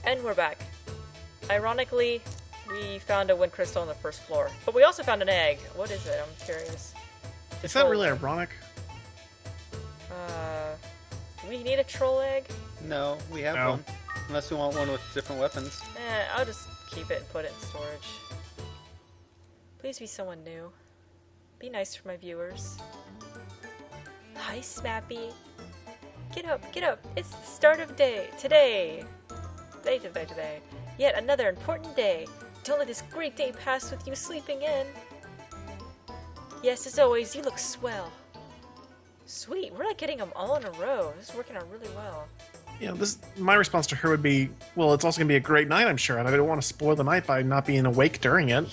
And we're back. Ironically, we found a wind crystal on the first floor. But we also found an egg. What is it? I'm curious. Is that really ironic? Do we need a troll egg? No, we have one. Unless we want one with different weapons. I'll just keep it and put it in storage. Please be someone new. Be nice for my viewers. Hi, Smappy. Get up, get up. It's the start of day. Today. Today. Yet another important day. Don't let this great day pass with you sleeping in. Yes, as always, you look swell. Sweet, we're like getting them all in a row. This is working out really well. Yeah, my response to her would be, well, it's also going to be a great night, I'm sure, and I don't want to spoil the night by not being awake during it.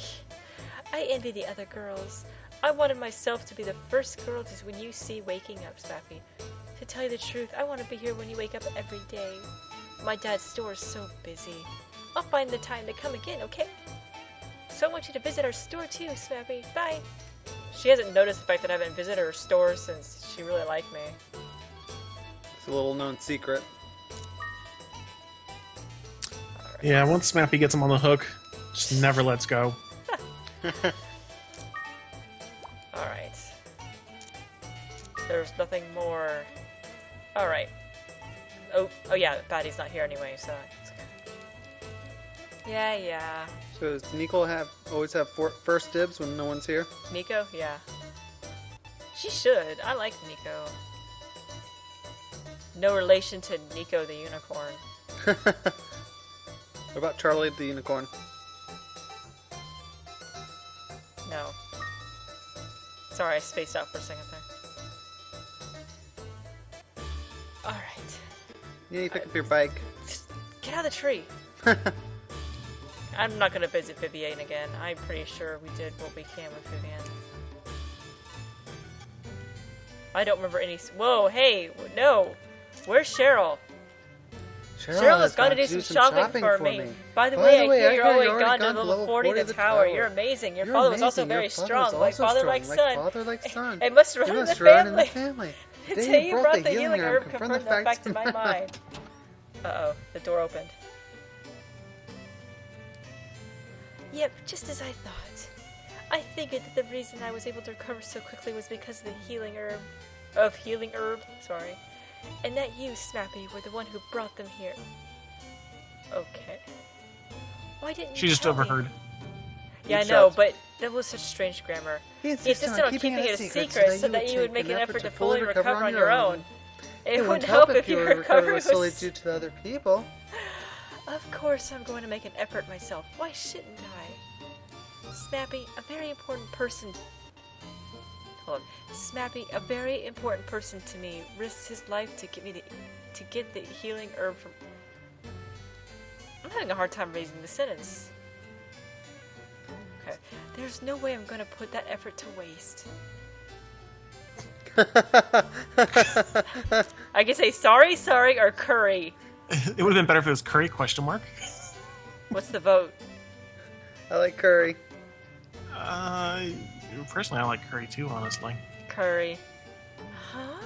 I envy the other girls. I wanted myself to be the first girl to when you see waking up, Smappy. To tell you the truth, I want to be here when you wake up every day. My dad's store is so busy. I'll find the time to come again, okay? So I want you to visit our store too, Smappy. Bye! She hasn't noticed the fact that I haven't visited her store since she really liked me. It's a little known secret. Right. Yeah, once Smappy gets him on the hook, just never lets go. Alright. There's nothing more. Alright. Oh yeah, Patty's not here anyway, so it's okay. Yeah. So does Nico always have first dibs when no one's here? Nico? Yeah. She should. I like Nico. No relation to Nico the unicorn. What about Charlie the unicorn? No. Sorry, I spaced out for a second there. Alright. Yeah, you pick up your bike. Get out of the tree! I'm not gonna visit Vivienne again. I'm pretty sure we did what we can with Vivienne. I don't remember any... Whoa, hey! No! Where's Cheryl? Cheryl has gone to do some shopping for me. By the way, I hear you're already gone to level 40 of the tower. You're amazing. Your father was also very strong, like father, like son. It must run in the family. The day you brought the healing herb confirmed that fact to my mind. Uh-oh, the door opened. Yep, just as I thought. I figured that the reason I was able to recover so quickly was because of the healing herb. Sorry. And that you, Smappy, were the one who brought them here. Okay. Why didn't you She just tell me? overheard. Yeah, I know, but that was such strange grammar. He insisted on keeping it a secret so that you would make an effort to fully recover on your own. It would help if your recovery was solely due to the other people. Of course I'm going to make an effort myself. Why shouldn't I? Smappy, a very important person... Hold on. Smappy, a very important person to me, risks his life to get the healing herb from... I'm having a hard time raising the sentence. Okay. There's no way I'm going to put that effort to waste. I can say sorry, or curry. It would have been better if it was curry, question mark. What's the vote? I like curry. Personally, I like curry too, honestly. Curry. Huh?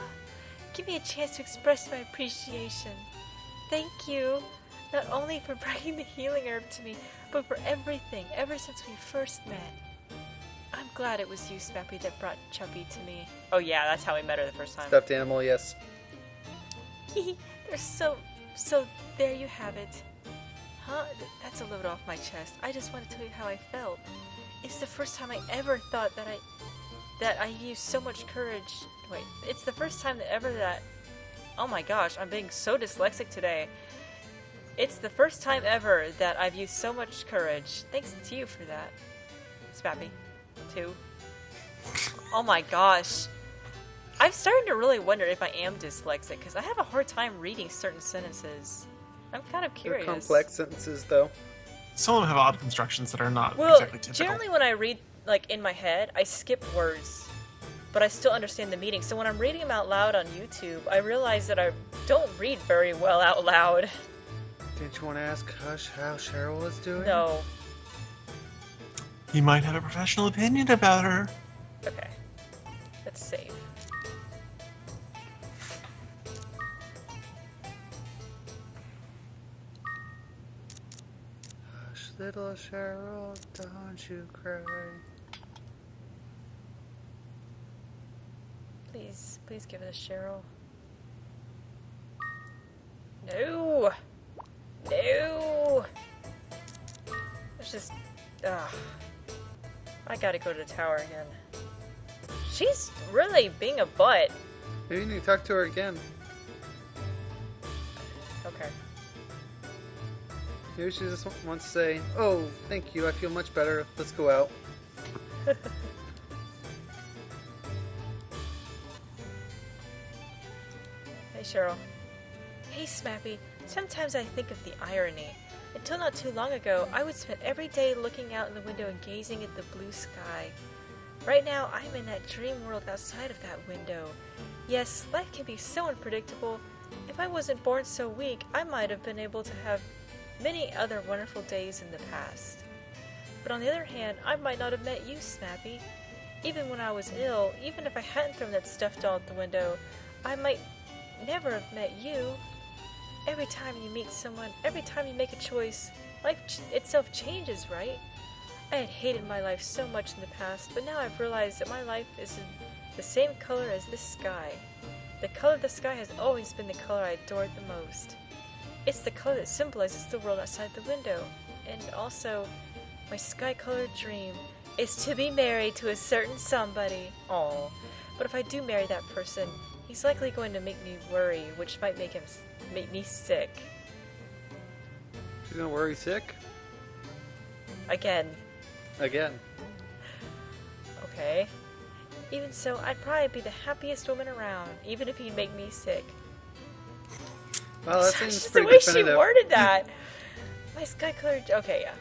Give me a chance to express my appreciation. Thank you. Not only for bringing the healing herb to me, but for everything, ever since we first met. I'm glad it was you, Smappy, that brought Chubby to me. Oh yeah, that's how we met her the first time. Stuffed animal, yes. They're so, there you have it. Huh? That's a load off my chest. I just want to tell you how I felt. It's the first time I ever thought that I used so much courage. Wait, it's the first time that oh my gosh, I'm being so dyslexic today. It's the first time ever that I've used so much courage. Thanks to you for that. Smappy. Too. Oh my gosh. I'm starting to really wonder if I am dyslexic, because I have a hard time reading certain sentences. I'm kind of curious. They're complex sentences, though. Some of them have odd constructions that are not well, exactly typical. Generally when I read, like, in my head, I skip words, but I still understand the meaning. So when I'm reading them out loud on YouTube, I realize that I don't read very well out loud. Didn't you want to ask Hush how Cheryl was doing? No. He might have a professional opinion about her. Okay. Let's save. little Cheryl, don't you cry. Please give it a Cheryl. No! No! It's just... I gotta go to the tower again. She's really being a butt. Maybe you need to talk to her again. Okay. Maybe she just wants to say, "Oh, thank you, I feel much better. Let's go out." Hey, Cheryl. Hey, Smappy. Sometimes I think of the irony. Until not too long ago, I would spend every day looking out in the window and gazing at the blue sky. Right now, I'm in that dream world outside of that window. Yes, life can be so unpredictable. If I wasn't born so weak, I might have been able to have many other wonderful days in the past. But on the other hand, I might not have met you, Snappy. Even when I was ill, even if I hadn't thrown that stuffed doll out the window, I might never have met you. Every time you meet someone, every time you make a choice, life itself changes, right? I had hated my life so much in the past, but now I've realized that my life is the same color as this sky. The color of the sky has always been the color I adored the most. It's the color that symbolizes the world outside the window. And also, my sky-colored dream is to be married to a certain somebody. Aww. But if I do marry that person, he's likely going to make me worry, which might make me sick. She's gonna worry sick? Again. Okay. Even so, I'd probably be the happiest woman around, even if he'd make me sick. Well, that seems just pretty the way definitive. she worded that. My sky-colored... Okay, yeah.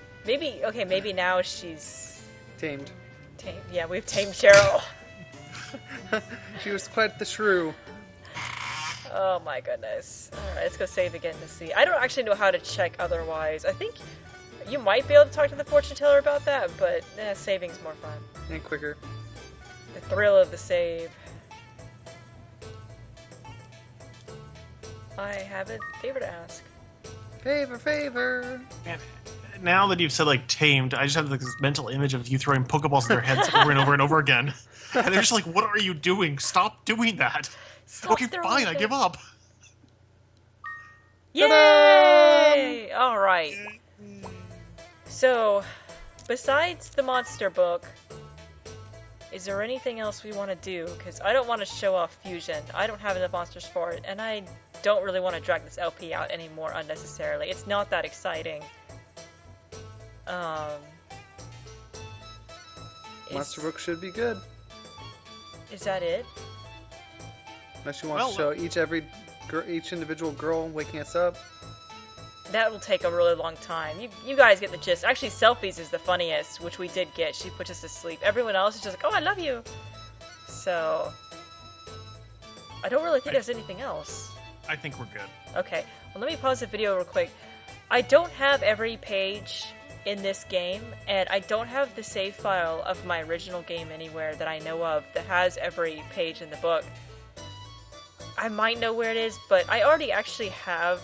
Maybe now she's... Tamed. Yeah, we've tamed Cheryl. She was quite the shrew. Oh my goodness. Alright, let's go save again to see. I don't actually know how to check otherwise. I think you might be able to talk to the fortune teller about that, but saving's more fun. And quicker. The thrill of the save. I have a favor to ask. Favor. And now that you've said, like, tamed, I just have like, this mental image of you throwing Pokeballs at their heads over and over and over again. And they're just like, what are you doing? Stop doing that. Stop Okay, throwing fine, I things. give up. Yay! Alright. So, besides the monster book, is there anything else we want to do? Because I don't want to show off Fusion. I don't have enough monsters for it, and I don't really want to drag this LP out anymore unnecessarily. It's not that exciting. Monster book should be good. Is that it? Unless you want to show each individual girl waking us up. That will take a really long time. You guys get the gist. Actually, Selfies is the funniest, which we did get. She puts us to sleep. Everyone else is just like, oh, I love you. So, I don't really think there's anything else. I think we're good. Okay, well, let me pause the video real quick. I don't have every page in this game, and I don't have the save file of my original game anywhere that I know of that has every page in the book. I might know where it is, but I already actually have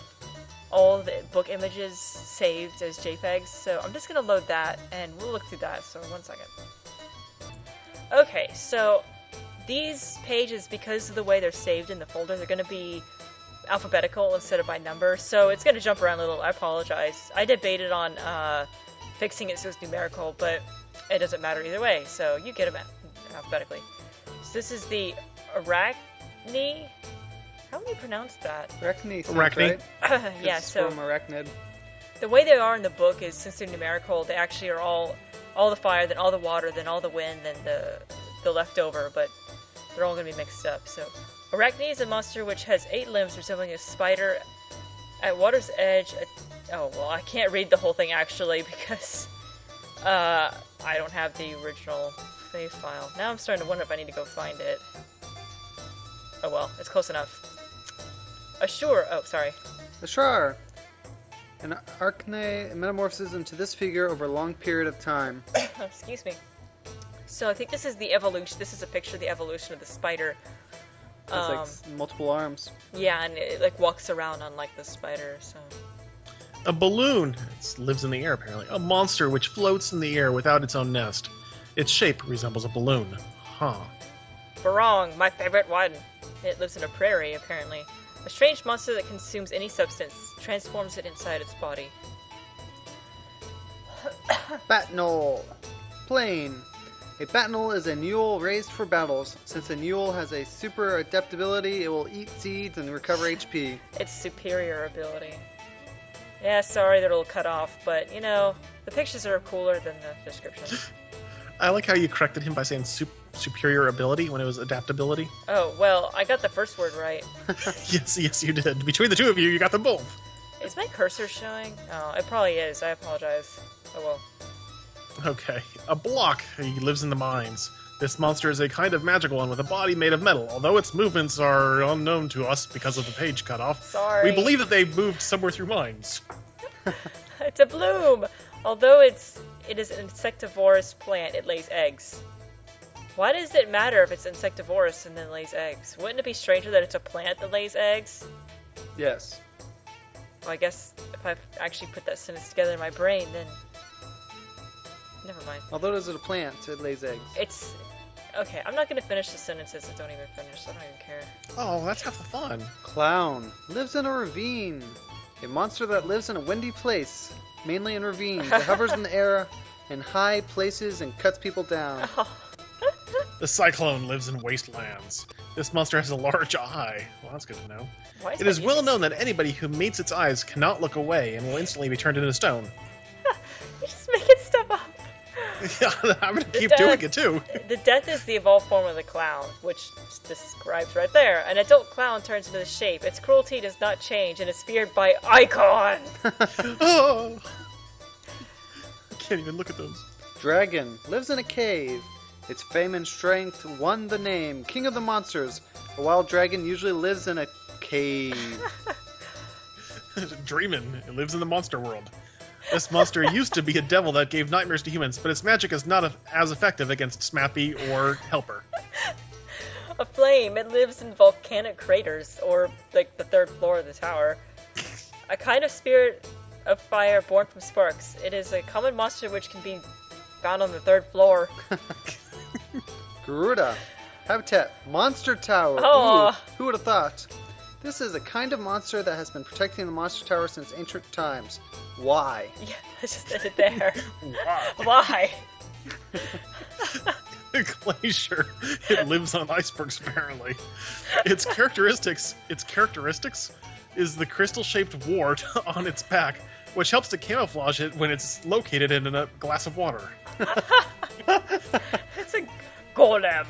all the book images saved as JPEGs, so I'm just gonna load that, and we'll look through that, so 1 second. Okay, so these pages, because of the way they're saved in the folder, they're gonna be alphabetical instead of by number, so it's gonna jump around a little. I apologize. I debated on fixing it so it's numerical, but it doesn't matter either way, so you get them alphabetically. So this is the Arachne. How do you pronounce that? Arachne. Arachne. Right? Yeah, It's so from arachnid. the way they are in the book is, since they're numerical, they actually are all the fire, then all the water, then all the wind, then the leftover, but they're all going to be mixed up. So Arachne is a monster which has 8 limbs resembling a spider. At water's edge... oh, well, I can't read the whole thing, actually, because I don't have the original save file. Now I'm starting to wonder if I need to go find it. Oh, well, it's close enough. Ashur... oh, sorry. Ashrar. An arachne metamorphoses into this figure over a long period of time. Excuse me. So I think this is the evolution. This is a picture of the evolution of the spider. It's like multiple arms. Yeah, and it like walks around on like the spider. So A balloon. It lives in the air, apparently. A monster which floats in the air without its own nest. Its shape resembles a balloon. Huh. Barong, my favorite one. It lives in a prairie, apparently. A strange monster that consumes any substance, transforms it inside its body. Batnol. Plain. A batnol is a mule raised for battles. Since a mule has a super adaptability, it will eat seeds and recover HP. Its superior ability. Yeah, sorry that it'll cut off, but, you know, the pictures are cooler than the description. I like how you corrected him by saying superior ability when it was adaptability. Oh, well, I got the first word right. Yes, you did. Between the two of you, you got them both. Is my cursor showing? Oh, it probably is. I apologize. Oh, well. Okay. A block. He lives in the mines. This monster is a kind of magical one with a body made of metal. Although its movements are unknown to us because of the page cutoff, Sorry. we believe that they moved somewhere through mines. It's a bloom! Although it is an insectivorous plant, it lays eggs. Why does it matter if it's insectivorous and then lays eggs? Wouldn't it be stranger that it's a plant that lays eggs? Yes. Well, I guess if I actually put that sentence together in my brain, then... Never mind. Although it is a plant, it lays eggs. It's... Okay, I'm not going to finish the sentences that don't even finish. I don't even care. Oh, that's half the fun. Clown. Lives in a ravine. A monster that lives in a windy place, mainly in ravines. It hovers in the air in high places and cuts people down. The cyclone lives in wastelands. This monster has a large eye. Well, that's good to know. Why It is well known that anybody who meets its eyes cannot look away and will instantly be turned into stone. You're just making stuff up. Yeah, I'm gonna keep death- doing it too. The death is the evolved form of the clown, which describes right there. An adult clown turns into the shape. Its cruelty does not change and is feared by Icon. Oh. I can't even look at those. Dragon. Lives in a cave. Its fame and strength won the name King of the Monsters. A wild dragon usually lives in a cave. Dreamin'. It lives in the monster world. This monster used to be a devil that gave nightmares to humans, but its magic is not as effective against Smappy or Helper. A flame. It lives in volcanic craters, or like the third floor of the tower. A kind of spirit of fire born from sparks. It is a common monster which can be found on the third floor. Garuda. Habitat. Monster Tower. Oh. Ooh, who would have thought? This is a kind of monster that has been protecting the Monster Tower since ancient times. Why? Yeah, let's just end it there. Wow. Why? Glacier. It lives on icebergs, apparently. Its characteristics is the crystal-shaped wart on its back, which helps to camouflage it when it's located in a glass of water. It's a golem.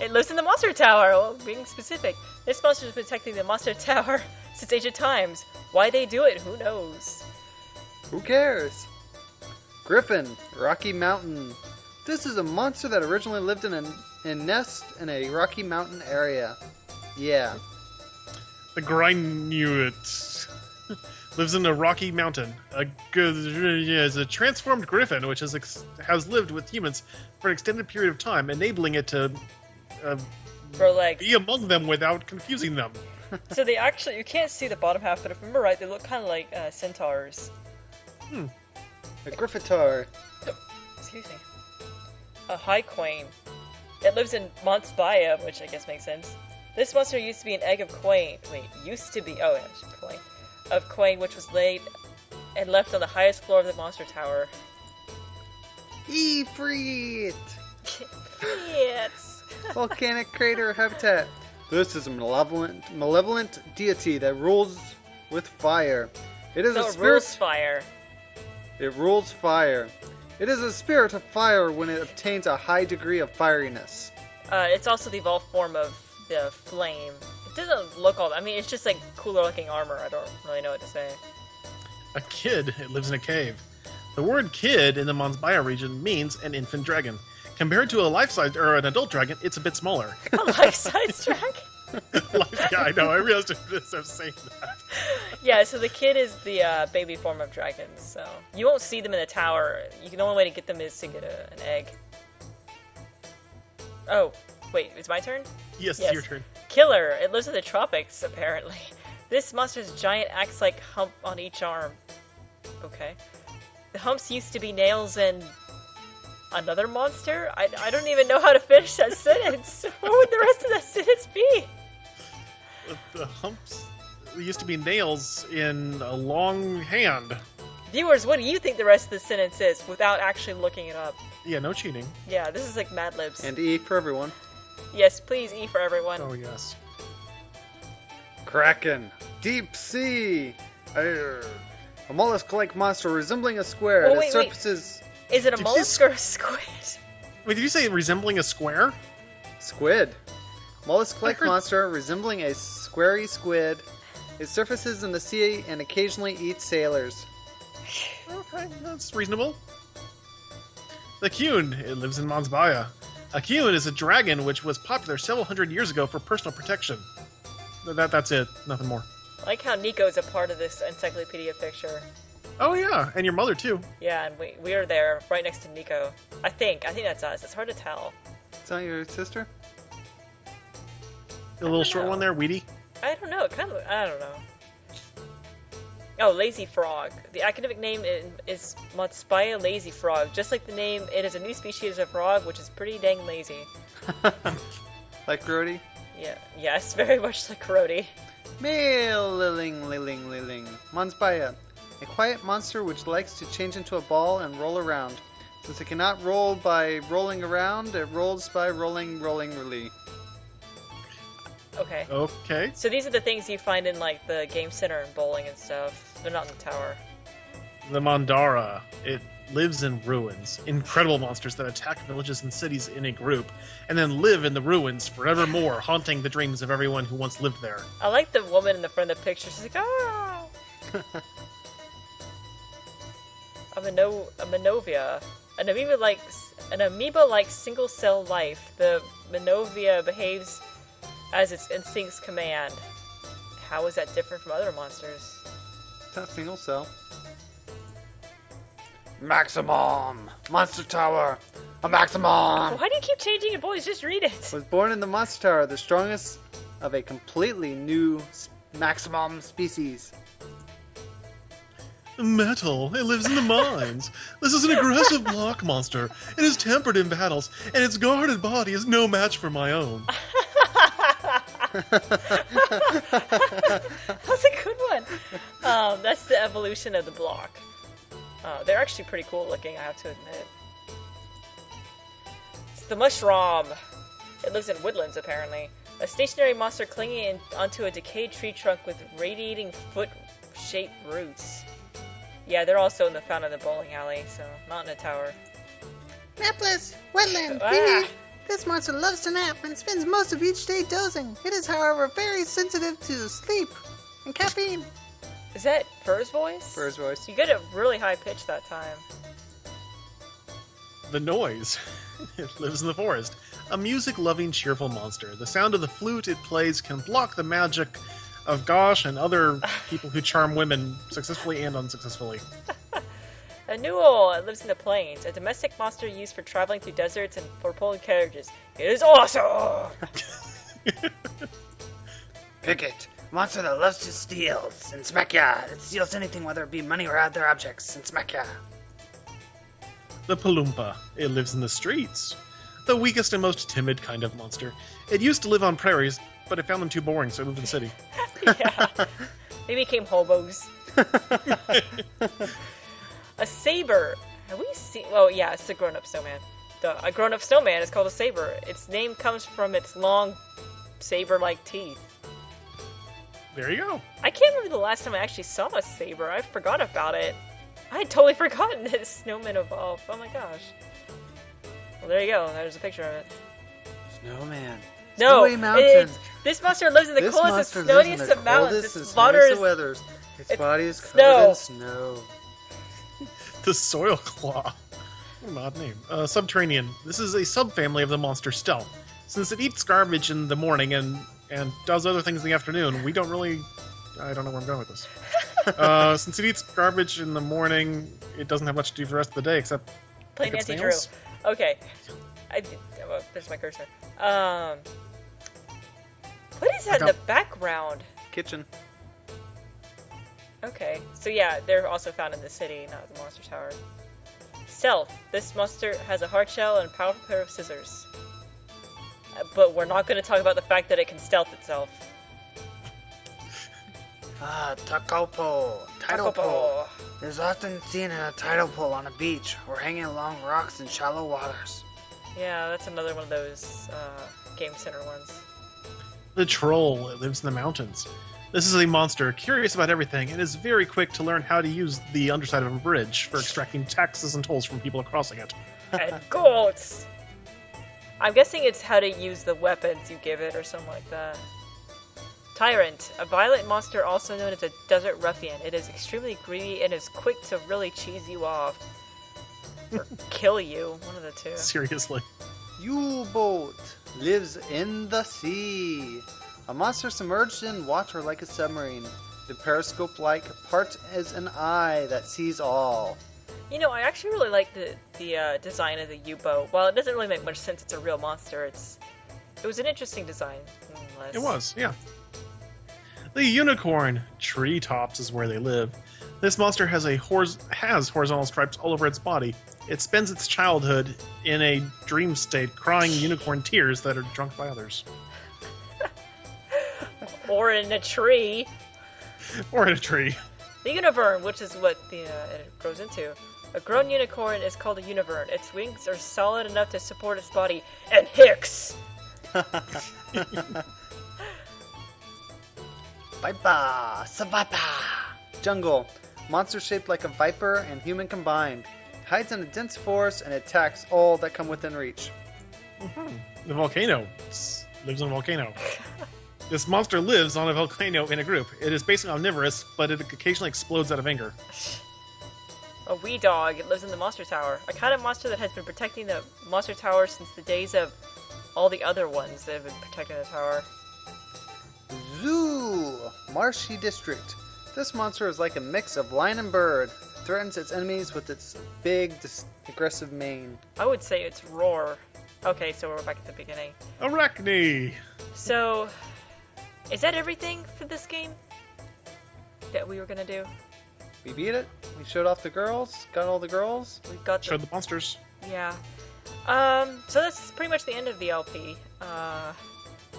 It lives in the Monster Tower, well, being specific. This monster has been protecting the Monster Tower since ancient times. Why they do it, who knows? Who cares? Griffin. Rocky Mountain. This is a monster that originally lived in a nest in a Rocky Mountain area. Yeah. The Grinuit lives in a rocky mountain. Is a transformed griffin, which has lived with humans for an extended period of time, enabling it to Grow legs. be among them without confusing them. So they actually, you can't see the bottom half, but if I remember right, they look kind of like centaurs. A Griffitar. Excuse me. A high quain. It lives in Mont's Biome, which I guess makes sense. This monster used to be an egg of quain. Wait, used to be. Oh, yeah, quain. Of quain, which was laid and left on the highest floor of the monster tower. Ifrit. Yes. Volcanic crater habitat. This is a malevolent deity that rules with fire. It is So a it spirit. rules fire. It rules fire. It is a spirit of fire when it obtains a high degree of fieriness. It's also the evolved form of the flame. It doesn't look all. I mean, it's just like cooler looking armor. I don't really know what to say. A kid. It lives in a cave. The word kid in the Mons Bio region means an infant dragon. Compared to a life-size or an adult dragon, it's a bit smaller. A life-size dragon. Yeah, I know. I realized I was saying that. Yeah, so the kid is the baby form of dragons. So you won't see them in the tower. The only way to get them is to get an egg. Oh, wait, it's my turn? Yes, Yes. it's your turn. Killer. It lives in the tropics, apparently. This monster's giant axe-like hump on each arm. Okay. The humps used to be nails and another monster? I don't even know how to finish that sentence. What would the rest of that sentence be? The humps used to be nails in a long hand. Viewers, what do you think the rest of the sentence is without actually looking it up? Yeah, no cheating. Yeah, this is like Mad Libs. And E for everyone. Yes, please E for everyone. Oh, yes. Kraken. Deep sea. A mollusk-like monster resembling a square. Oh, Its wait. surfaces... Is it a Did mollusk you or a squid? Wait, did you say resembling a square? Squid. Mollusk-like I heard- monster resembling a squarey squid. It surfaces in the sea and occasionally eats sailors. Okay, that's reasonable. The Kyun, it lives in Mansbaya. A Kyun is a dragon which was popular several hundred years ago for personal protection. That's it, nothing more. I like how Nico's a part of this encyclopedia picture. Oh yeah, and your mother too. Yeah, and we are there, right next to Nico. I think that's us. It's hard to tell. Is that your sister? The little don't short know. one there, Weedy. I don't know. I don't know. Oh, lazy frog. The academic name is Matspaya lazy frog. Just like the name, it is a new species of frog, which is pretty dang lazy. Like Grody? Yeah. Yes, very much like Rhodey. Male Liling. Mansbaya. A quiet monster which likes to change into a ball and roll around. Since it cannot roll by rolling around, it rolls by rolling really. Okay. Okay. So these are the things you find in like the game center and bowling and stuff. They're not in the tower. The Mandara. It lives in ruins. Incredible monsters that attack villages and cities in a group, and then live in the ruins forevermore, haunting the dreams of everyone who once lived there. I like the woman in the front of the picture. She's like, ah. A Manovia. An amoeba-like single-cell life. The Manovia behaves as its instincts command. How is that different from other monsters? It's not single cell. Maximum! Monster Tower! A maximum! Why do you keep changing your voice? Just read it. Was born in the Monster Tower, the strongest of a completely new maximum species. Metal. It lives in the mines. This is an aggressive block monster. It is tempered in battles, and its guarded body is no match for my own. That's a good one. That's the evolution of the block. They're actually pretty cool looking, I have to admit. It's the mushroom. It lives in woodlands, apparently. A stationary monster clinging onto a decayed tree trunk with radiating foot-shaped roots. Yeah, they're also in the fountain of the bowling alley, so not in a tower. Napless, wetland, Ah. This monster loves to nap and spends most of each day dozing. It is, however, very sensitive to sleep and caffeine. Is that Fur's voice? Fur's voice. You got a really high pitch that time. The noise. It lives in the forest. A music-loving, cheerful monster. The sound of the flute it plays can block the magic of Gosh and other people who charm women successfully and unsuccessfully. A Newell lives in the plains. A domestic monster used for traveling through deserts and for pulling carriages. It is awesome! Picket, monster that loves to steal and smack ya. It steals anything, whether it be money or other objects, and smack ya. The Palumpa. It lives in the streets. The weakest and most timid kind of monster. It used to live on prairies, but it found them too boring, so it moved to the city. Yeah. They became hobos. A saber. Have we seen... Oh, yeah, it's the grown-up snowman. A grown-up snowman is called a saber. Its name comes from its long, saber-like teeth. There you go. I can't remember the last time I actually saw a saber. I forgot about it. I had totally forgotten that snowman evolved. Oh my gosh. Well, there you go. There's a picture of it. Snowman. No, Snowy mountain. this monster lives in the This coolest and monster lives in snowiest the of mountains. coldest Its and water snowiest is... of weathers. Its it's body is snow. covered in snow. The Soil Claw. What an odd name. Subterranean. This is a subfamily of the monster Stealth. Since it eats garbage in the morning and does other things in the afternoon, we don't really... I don't know where I'm going with this. Since it eats garbage in the morning, it doesn't have much to do for the rest of the day except Play pick up Nancy Drew. snails. Okay. There's my cursor. What is that in Look the background? Kitchen. Okay, so yeah, they're also found in the city, not the monster tower. Stealth. This monster has a hard shell and a powerful pair of scissors. But we're not going to talk about the fact that it can stealth itself. Tidal pole. Tidal pole. It is often seen in a tidal pole on a beach or hanging along rocks in shallow waters. Yeah, that's another one of those Game Center ones. The troll. It lives in the mountains. This is a monster curious about everything and is very quick to learn how to use the underside of a bridge for extracting taxes and tolls from people crossing it. And goats! I'm guessing it's how to use the weapons you give it or something like that. Tyrant, a violent monster also known as a desert ruffian. It is extremely greedy and is quick to really cheese you off. Or kill you, one of the two. Seriously. U-boat lives in the sea. A monster submerged in water like a submarine. The periscope-like part is an eye that sees all. You know, I actually really like the design of the U-boat. While it doesn't really make much sense, it's a real monster. It was an interesting design, nonetheless. It was, yeah. The unicorn. Treetops is where they live. This monster has horizontal stripes all over its body. It spends its childhood in a dream state, crying unicorn tears that are drunk by others. Or in a tree. Or in a tree. The univern, which is what it grows into. A grown unicorn is called a univern. Its wings are solid enough to support its body. And hicks! Vipa! Savapa! Jungle. Monster shaped like a viper and human combined. Hides in a dense forest and attacks all that come within reach. The volcano. Lives on a volcano. This monster lives on a volcano in a group. It is basically omnivorous, but it occasionally explodes out of anger. A wee dog. It lives in the monster tower. A kind of monster that has been protecting the monster tower since the days of all the other ones that have been protecting the tower. Zoo! Marshy district. This monster is like a mix of lion and bird. Threatens its enemies with its big, aggressive mane. I would say it's roar. Okay, so we're back at the beginning. Arachne! So, is that everything for this game that we were gonna do? We beat it. We showed off the girls. Got all the girls. We got Showed the monsters. Yeah. So that's pretty much the end of the LP.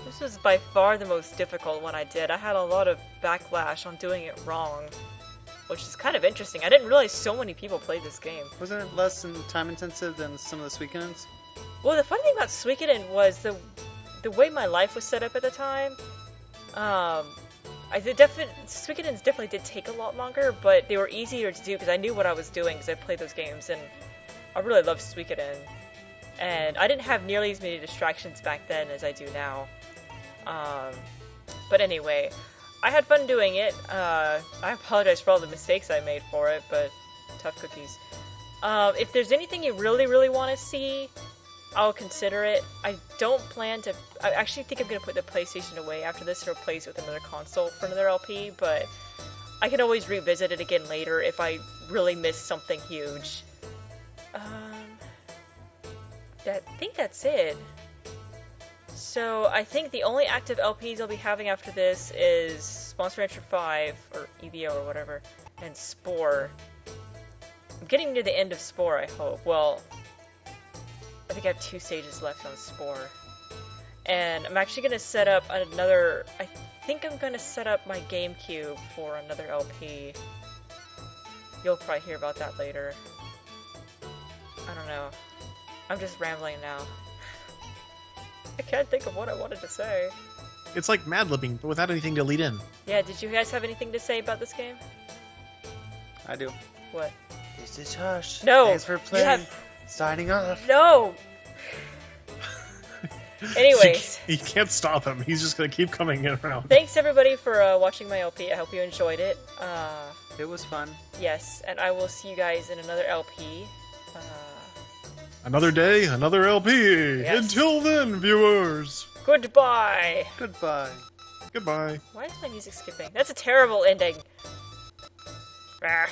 This was by far the most difficult one I did. I had a lot of backlash on doing it wrong, which is kind of interesting. I didn't realize so many people played this game. Wasn't it less time intensive than some of the Suikoden's? Well, the funny thing about Suikoden was the way my life was set up at the time. Suikodens definitely did take a lot longer, but they were easier to do because I knew what I was doing because I played those games, and I really loved Suikoden. And I didn't have nearly as many distractions back then as I do now. But anyway, I had fun doing it. I apologize for all the mistakes I made for it, but tough cookies. If there's anything you really, really want to see, I'll consider it. I don't plan to... I actually think I'm going to put the PlayStation away after this and replace it with another console for another LP, but I can always revisit it again later if I really miss something huge. I think that's it. So I think the only active LPs I'll be having after this is Monster Rancher 5, or EVO or whatever, and Spore. I'm getting near the end of Spore, I hope. Well, I think I have 2 stages left on Spore. And I'm actually going to set up another... I think I'm going to set up my GameCube for another LP. You'll probably hear about that later. I don't know. I'm just rambling now. I can't think of what I wanted to say. It's like Mad-Libbing, but without anything to lead in. Yeah, did you guys have anything to say about this game? I do. What? This is Hush. No! Thanks for playing. Signing off. No! Anyways. You can't stop him. He's just going to keep coming around. Thanks everybody for watching my LP. I hope you enjoyed it. It was fun. Yes, and I will see you guys in another LP. Another day, another LP. Yes. Until then, viewers. Goodbye. Goodbye. Goodbye. Why is my music skipping? That's a terrible ending. Ah.